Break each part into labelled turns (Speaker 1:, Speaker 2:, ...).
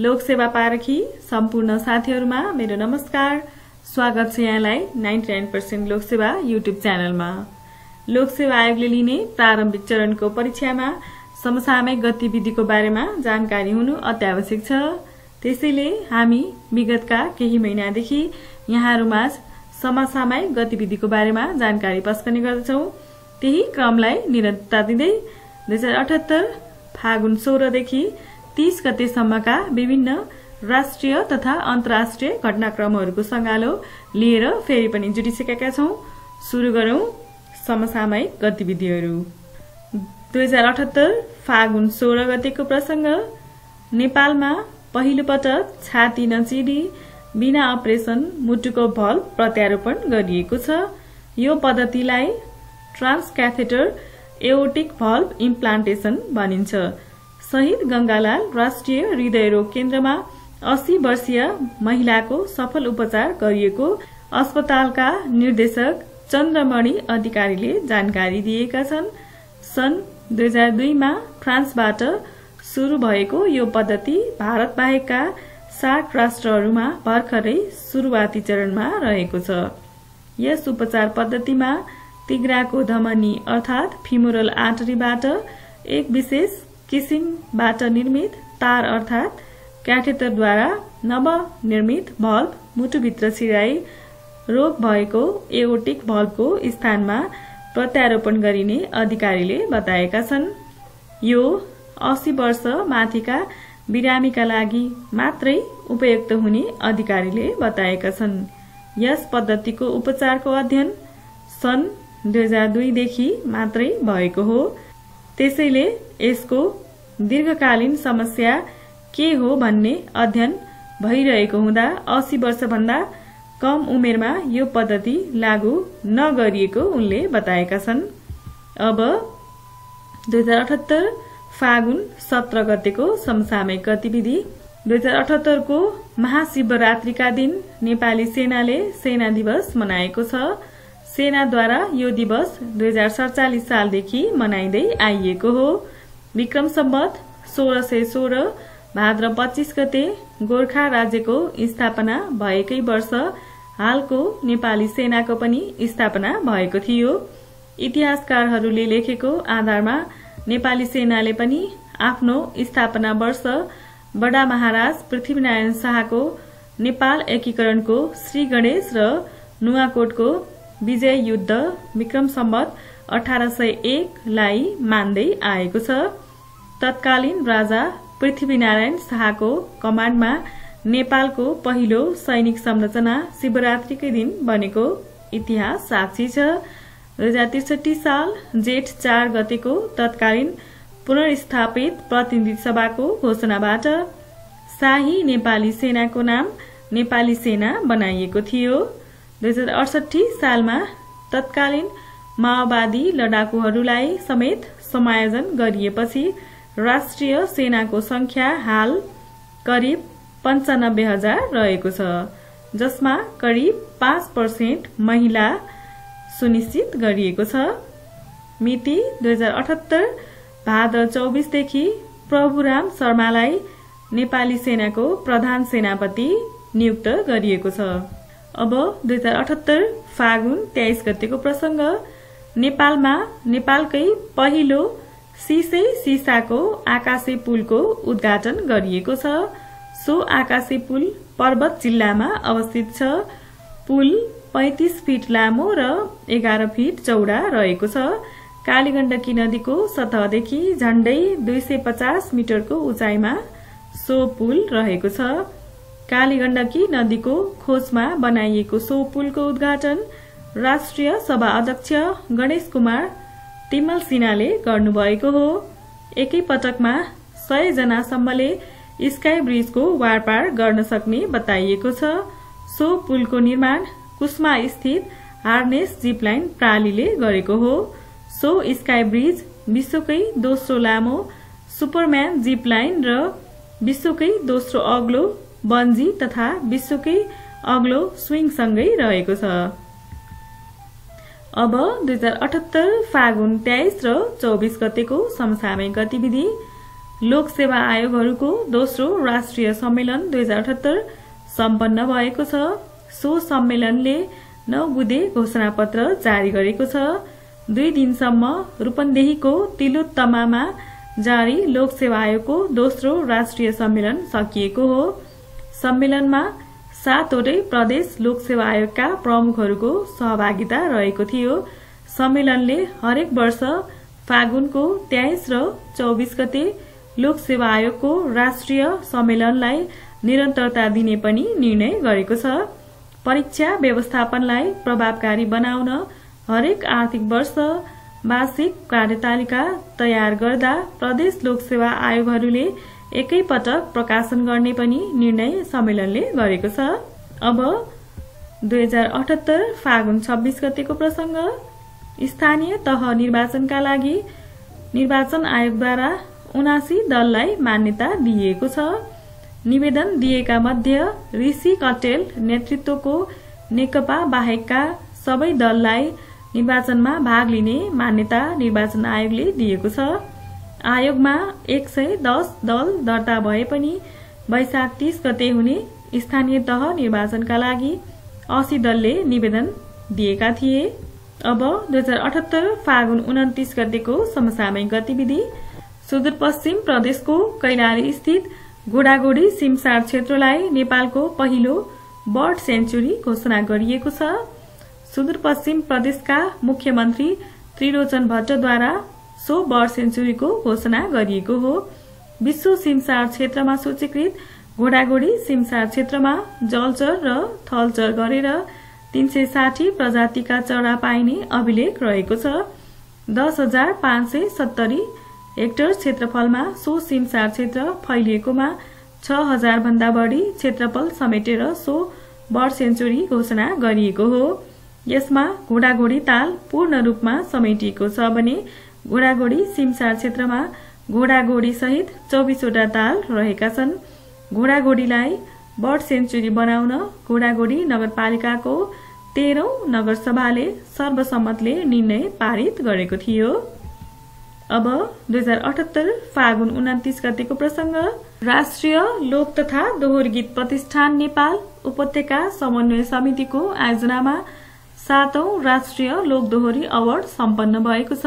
Speaker 1: लोकसेवा पारखी सम्पूर्ण साथीहरुमा मेरो नमस्कार। स्वागत छ यहाँलाई 99% लोकसेवा युट्युब च्यानलमा। लोकसेवा आयोगले लिने प्रारम्भिक चरणको परीक्षामा समसामयिक गतिविधिको बारेमा जानकारी हुनु अत्यावश्यक छ। त्यसैले हामी विगतका केही महिनादेखि यहाँहरुमा समसामयिक गतिविधिको बारेमा जानकारी पस्कने गर्दछौं। त्यही क्रमलाई निरन्तरता दिँदै 2078 फागुन 16 देखि 30 गतेसम्मका विभिन्न राष्ट्रिय तथा अन्तर्राष्ट्रिय घटनाक्रमहरूको संगालो लिएर फेरि पनि जुटिसकेका छौं। सुरु गरौं समसामयिक गतिविधिहरू। 2078 फागुन 16 गतेको प्रसंग नेपालमा पहिलो पटक छाती नचिरी बिना अपरेसन मुटुको भल्भ प्रत्यारोपण गरिएको छ। यो पद्धतिलाई ट्रान्सक्याथेटर एओर्टिक भल्भ इम्प्लान्टेसन भनिन्छ। शहीद गंगालाल राष्ट्रिय हृदय रोग केन्द्रमा 80 वर्षीय महिलाको सफल उपचार गरिएको अस्पतालका निर्देशक चन्द्रमणि अधिकारीले जानकारी दिएका छन्। सन् 2002 मा फ्रान्सबाट सुरु भएको यो पद्धति भारत बाहेकका 60 राष्ट्रहरूमा भर्खरै सुरुवाती चरणमा रहेको छ। यस उपचार पद्धतिमा तिग्राको धमनी अर्थात फिमोरल आर्टरीबाट एक विशेष किसिमबाट निर्मित तार अर्थात क्याथेटरद्वारा नवनिर्मित भल्भ मुटुभित्र छिराई रोग भएको एओर्टिक भल्भको स्थानमा प्रत्यारोपण गरिने अधिकारीले बताएका छन्। यो 80 वर्ष माथिका बिरामीका लागि मात्रै उपयुक्त हुने अधिकारीले बताएका छन्। यस पद्धतिको उपचारको अध्ययन सन् 2002 देखि मात्रै भएको हो। त्यसैले यसको दीर्घकालीन समस्या के हो भन्ने अध्ययन भइरहेको हुँदा 80 वर्षभन्दा कम उमेरमा यो पद्धति लागू नगरिएको उनले बताएका छन्। अब 2078 फागुन 17 गतेको समसामयिक गतिविधि। 2078 को महाशिवरात्रिका दिन नेपाली सेनाले सेना दिवस मनाएको छ। सेनाद्वारा यो दिवस 2047 सालदेखि मनाइँदै आइएको हो। विक्रम सम्वत 1616 भाद्र 25 गते गोर्खा राज्यको स्थापना भएकै वर्ष हालको नेपाली सेनाको पनि स्थापना भएको थियो। इतिहासकारहरूले लेखेको आधारमा नेपाली सेनाले पनि आफ्नो स्थापना वर्ष बडा महाराज पृथ्वीनारायण शाहको नेपाल एकीकरणको श्री गणेश र नुवाकोटको विजय युद्ध विक्रम सम्वत 1801 लाई मान्दै आएको छ। तत्कालीन राजा पृथ्वीनारायण शाहको कमान्डमा नेपालको पहिलो सैनिक संरचना शिवरात्रिकै दिन बनेको इतिहास साक्षी छ। 2063 साल जेठ 4 गतेको तत्कालीन पुनर्स्थापित प्रतिनिधि सभाको घोषणाबाट शाही नेपाली सेनाको नाम नेपाली सेना बनाइएको थियो। 2068 सालमा तत्कालीन माओवादी लडाकुहरूलाई समेत समायोजन गरिएपछि राष्ट्रिय सेनाको संख्या हाल करिब 95,000 रहेको छ, जसमा करिब 5% महिला सुनिश्चित गरिएको छ। मिति 2078 भाद्र 24 देखि प्रभुराम शर्मालाई नेपाली सेनाको प्रधान सेनापति नियुक्त गरिएको छ। अब 2078 फागुन 23 गतेको प्रसंग नेपालमा नेपालकै पहिलो सिसाको आकाशे पुलको उद्घाटन गरिएको छ। सो आकाशे पुल पर्वत जिल्लामा अवस्थित छ। पुल 35 फिट लामो र 11 फिट चौडा रहेको छ। कालीगण्डकी नदीको सतहदेखि झण्डै 250 मिटरको उचाइमा सो पुल रहेको छ। कालीगण्डकी नदीको खोजमा बनाइएको सो पुलको उद्घाटन राष्ट्रिय सभा अध्यक्ष गणेश कुमार तिमल सिन्हाले गर्नुभएको हो। एकै पटकमा 100 जनासम्मले स्काई ब्रिजको वारपार गर्न सक्ने बताइएको छ। सो पुलको निर्माण कुस्मा स्थित हार्नेस जिपलाइन प्रणालीले गरेको हो। सो स्काई ब्रिज विश्वकै दोस्रो लामो सुपरम्यान जिपलाइन र विश्वकै दोस्रो अग्लो बन्जी तथा विश्वकै अग्लो स्विङसँगै रहेको छ। अब 2078 फागुन 23 र 24 गतेको समसामयिक गतिविधि। लोकसेवा आयोगहरूको दोस्रो राष्ट्रिय सम्मेलन 2078 सम्पन्न भएको छ। सो सम्मेलनले 9 बुँदे घोषणापत्र जारी गरेको छ। 2 दिनसम्म रूपन्देहीको तिलोत्तमामा जारी लोकसेवा आयोगको दोस्रो राष्ट्रिय सम्मेलन सकिएको हो। सम्मेलनमा 7 वटै प्रदेश लोकसेवा आयोगका प्रमुखहरूको सहभागिता रहेको थियो। सम्मेलनले हरेक वर्ष फागुनको 23 र 24 गते लोकसेवा आयोगको राष्ट्रिय सम्मेलनलाई निरन्तरता दिने पनि निर्णय गरेको छ। परीक्षा व्यवस्थापनलाई प्रभावकारी बनाउन हरेक आर्थिक वर्ष वार्षिक कार्यतालिका तयार गर्दा प्रदेश लोकसेवा आयोगहरूले एकैपटक प्रकाशन गर्ने पनि निर्णय सम्मेलनले गरेको छ। अब 2078 फागुन 26 गतेको प्रसंग। स्थानीय तह निर्वाचनका लागि निर्वाचन आयोगद्वारा 79 दललाई मान्यता दिइएको छ। निवेदन दिएका मध्ये ऋषि कटेल नेतृत्वको नेकपा बाहेकका सबै दललाई निर्वाचनमा भाग लिने मान्यता निर्वाचन आयोगले दिएको छ। आयोगमा 110 दल दर्ता भए पनि वैशाख 30 गते हुने स्थानीय तह निर्वाचनका लागि 80 दलले निवेदन दिएका थिए। अब 2078 फागुन 29 गतेको समसामयिक गतिविधि। सुदूरपश्चिम प्रदेशको कैलाली स्थित घोडाघोडी सिमसार क्षेत्रलाई नेपालको पहिलो बर्ड सेन्चुरी घोषणा गरिएको छ। सुदूरपश्चिम प्रदेशका मुख्यमन्त्री त्रिलोचन भट्टद्वारा सो बर्ड सेन्चुरीको घोषणा गरिएको हो। विश्व सिमसार क्षेत्रमा सूचीकृत घोडाघोडी सिमसार क्षेत्रमा जलचर र थलचर गरेर 360 प्रजातिका चरा पाइने अभिलेख रहेको छ। 10,570 हेक्टर क्षेत्रफलमा सो सिमसार क्षेत्र फैलिएकोमा 6,000 भन्दा बढी क्षेत्रफल समेटेर सो बर्ड सेन्चुरी घोषणा गरिएको हो। यसमा घोडाघोडी ताल पूर्ण रूपमा समेटिएको छ भने घोडाघोडी सिमसार क्षेत्रमा घोडाघोडी सहित 24 वटा ताल रहेका छन्। घोडाघोडीलाई बर्ड सेन्चुरी बनाउन घोडाघोडी नगरपालिकाको 13औं नगरसभाले सर्वसम्मतले निर्णय पारित गरेको थियो। अब 2078 फागुन 29 गतेको प्रसंग। राष्ट्रिय लोक तथा दोहोरी गीत प्रतिष्ठान नेपाल उपत्यका समन्वय समितिको आयोजनामा 7औं राष्ट्रिय लोक दोहोरी अवार्ड सम्पन्न भएको छ।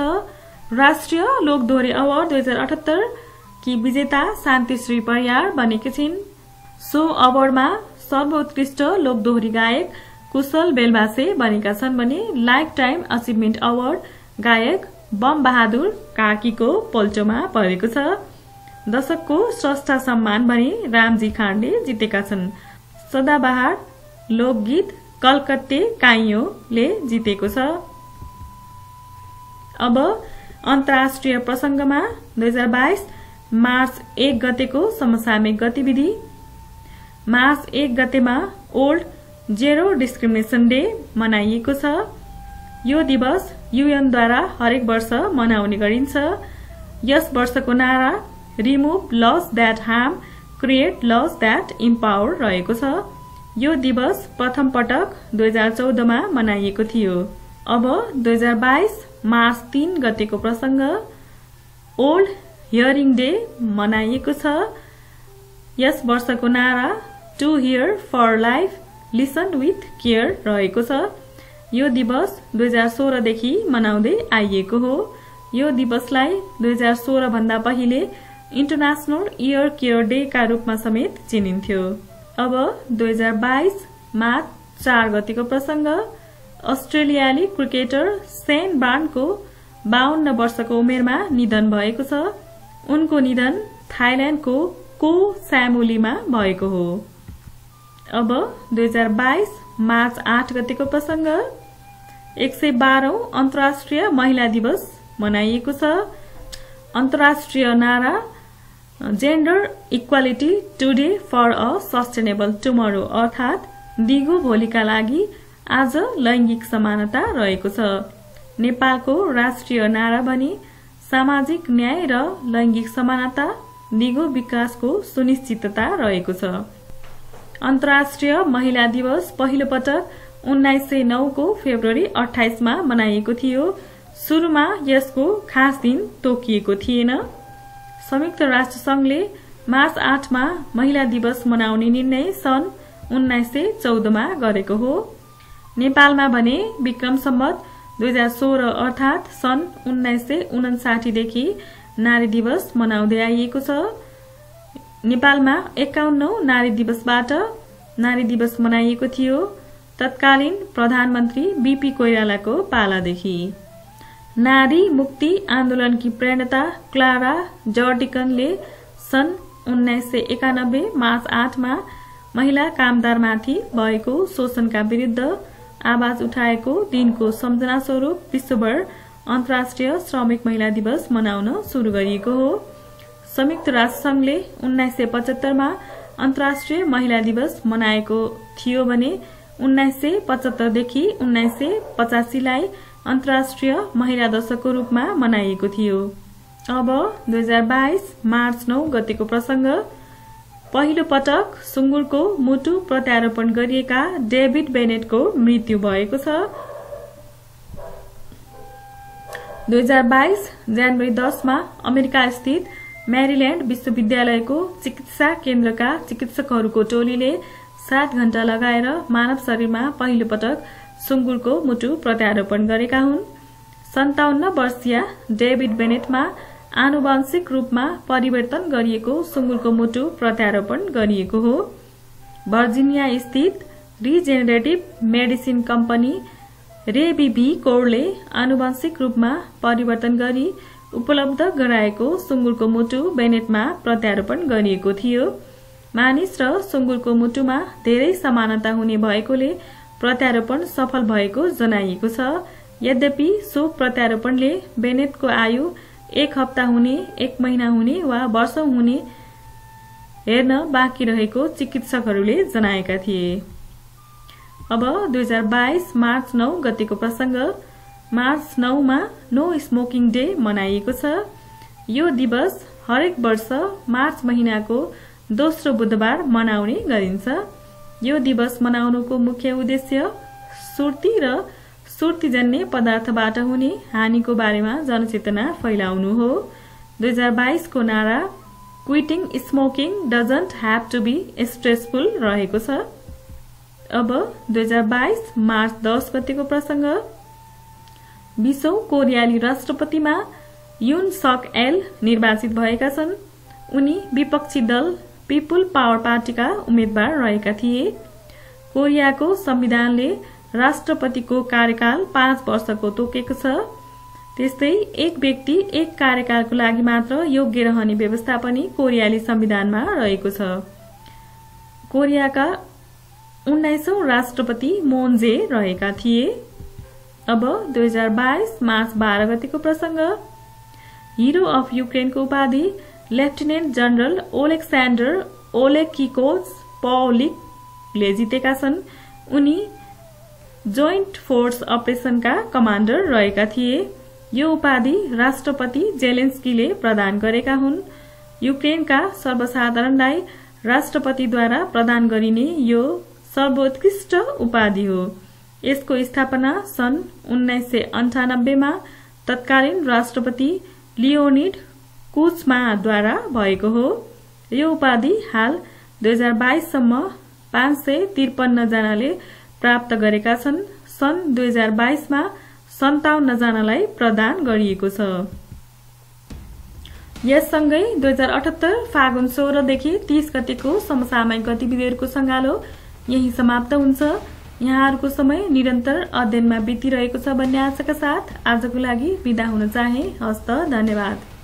Speaker 1: राष्ट्रिय लोक दोहोरी अवार्ड 2078 की विजेता शान्तिश्री परियार बनेकी छिन्। सो अवार्डमा सर्वोत्कृष्ट लोक दोहोरी गायक कुशल बेलबासे बनेका छन् भने लाइफ टाइम अचिभमेन्ट अवार्ड गायक बम बहादुर कार्कीको पोल्टोमा परेको छ। दशकको स्रष्टा सम्मान भने रामजी खाण्डे जितेका छन्। सदाबहार लोकगीत कलकत्ते काइयोले जितेको छ। अब अन्तर्राष्ट्रिय प्रसंगमा 2022 मार्च 1 गतेको समसामयिक गतिविधि। मार्च 1 गतेमा ओल्ड जेरो डिस्क्रिमिनेसन डे मनाइएको छ। यो दिवस युएनद्वारा हरेक वर्ष मनाउने गरिन्छ। यस वर्षको नारा remove laws that harm create laws that empower रहेको छ। यो दिवस प्रथम पटक 2014 मा मनाइएको थियो। अब 2022 मार्च 3 गतेको प्रसंग। ओल्ड हियरिङ डे मनाइएको छ। यस वर्षको नारा to hear for life listen with care रहेको छ। यो दिवस 2016 देखि मनाउँदै आइएको हो। यो दिवसलाई 2016 भन्दा पहिले इन्टरनेशनल इयर केयर डे का रूपमा समेत चिनिन्थ्यो। अब 2022 मार्च 4 गतेको प्रसंग। अस्ट्रेलियाली क्रिकेटर सेन बार्नको 52 वर्षको उमेरमा निधन भएको छ। उनको निधन थाइल्याण्डको को सामुलीमा भएको हो। अब 2022 मार्च 8 गतेको प्रसंग। 112औं अन्तर्राष्ट्रिय महिला दिवस मनाइएको छ। अन्तर्राष्ट्रिय नारा gender equality today for a sustainable tomorrow अर्थात दिगो भोलिका लागि आज लैंगिक समानता रहेको छ। नेपालको राष्ट्रिय नारा भने सामाजिक न्याय र लैंगिक समानता दिगो विकासको सुनिश्चितता रहेको छ। अन्तर्राष्ट्रिय महिला दिवस पहिलो पटक 1909 को फेब्रुअरी 28 मा मनाइएको थियो। सुरुमा यसको खास दिन तोकिएको थिएन। संयुक्त राष्ट्र संघले मार्च 8 मा महिला दिवस मनाउने निर्णय सन् 1914 मा गरेको हो। नेपालमा भने विक्रम सम्वत 2016 अर्थात सन् 1959 देखि नारी दिवस मनाउँदै आइएको छ। नेपालमा 51औं नारी दिवसबाट नारी दिवस मनाइएको थियो तत्कालीन प्रधानमन्त्री बीपी कोइरालाको पालादेखि। नारी मुक्ति आन्दोलनकी प्रणेता क्लारा जर्डिकनले सन् 1991 मार्च 8 मा महिला कामदारमाथि भएको शोषणका विरुद्ध आवाज उठाएको दिनको सम्झना स्वरूप विश्वभर अन्तर्राष्ट्रिय श्रमिक महिला दिवस मनाउन शुरू गरिएको हो। संयुक्त राष्ट्र संघले 1975 मा अन्तर्राष्ट्रिय महिला दिवस मनाएको थियो भने 1975 देखि 1985 लाई अन्तर्राष्ट्रिय महिला दिवसको रूपमा मनाइएको थियो। अब 2022 मार्च 9 गतेको प्रसंग। पहिलो पटक सुँगुरको मुटु प्रत्यारोपण गरिएका डेभिड बेनेटको मृत्यु भएको छ। 2022 जनवरी 10 मा अमेरिका स्थित म्यारील्याण्ड विश्वविद्यालयको चिकित्सा केन्द्रका चिकित्सकहरूको टोलीले 7 घण्टा लगाएर मानव शरीरमा पहिलो पटक सुँगुरको मुटु प्रत्यारोपण गरेका हुन्। 57 वर्षीय डेभिड बेनेटमा आनुवंशिक रूपमा परिवर्तन गरिएको सुँगुरको मुटु प्रत्यारोपण गरिएको हो। भर्जिनिया स्थित रिजेनेरेटिभ मेडिसिन कम्पनी रेबीबी कोरले आनुवंशिक रूपमा परिवर्तन गरी उपलब्ध गराएको सुँगुरको मुटु बेनेटमा प्रत्यारोपण गरिएको थियो। मानिस र सुँगुरको मुटुमा धेरै समानता हुने भएकोले प्रत्यारोपण सफल भएको जनाइएको छ। यद्यपि सो प्रत्यारोपणले बेनेटको आयु 1 हप्ता हुने, 1 महिना हुने वा वर्षौं हुने हेर्न बाँकी रहेको चिकित्सकहरूले जनाएका थिए। अब 2022 मार्च 9 गतेको प्रसंग। मार्च 9 मा नो स्मोकिङ डे मनाइएको छ। यो दिवस हरेक वर्ष मार्च महिनाको दोस्रो बुधबार मनाउने गरिन्छ। यो दिवस मनाउनुको मुख्य उद्देश्य सुर्ती र सुर्तीजन्य पदार्थबाट हुने हानिको बारेमा जनचेतना फैलाउनु हो। 2022 को नारा quitting smoking doesn't have to be stressful रहेको छ। अब 2022 मार्च 10 गतेको प्रसंग। 20औं कोरियाली राष्ट्रपतिमा युन सक एल निर्वाचित भएका छन्। उनी विपक्षी दल पिपुल पावर पार्टीका उम्मेद्वार रहेका थिए। कोरियाको संविधानले राष्ट्रपतिको कार्यकाल 5 वर्षको तोकेको छ। त्यस्तै एक व्यक्ति एक कार्यकालको लागि मात्र योग्य रहने व्यवस्था पनि कोरियाली संविधानमा रहेको छ। कोरियाका 19औं राष्ट्रपति मोन जे रहेका थिए। अब 2022 मार्च 12 गतेको प्रसंग। हिरो अफ युक्रेनको उपाधि लेफ्टिनेन्ट जनरल ओलेक्सान्डर ओलेकिकोच पौलिकले जितेका छन्। उनी जोइन्ट फोर्स अपरेसनका कमान्डर रहेका थिए। यो उपाधि राष्ट्रपति जेलेन्स्कीले प्रदान गरेका हुन्। युक्रेनका सर्वसाधारणलाई राष्ट्रपतिद्वारा प्रदान गरिने यो सर्वोत्कृष्ट उपाधि हो। यसको स्थापना सन् 1998 मा तत्कालीन राष्ट्रपति लियोनिड कुचमाद्वारा भएको हो। यो उपाधि हाल 2022 सम्म 553 जनाले प्राप्त गरेका छन्। सन् 2022 मा 57 जनालाई प्रदान गरिएको छ। यससँगै 2078 फागुन 16 देखि 30 गतेको समसामयिक गतिविधिहरूको संगालो यही समाप्त हुन्छ। यहाँहरूको समय निरन्तर अध्ययनमा बितिरहेको छ भन्ने आशाका साथ आजको लागि बिदा हुन चाहे। हस्त, धन्यवाद।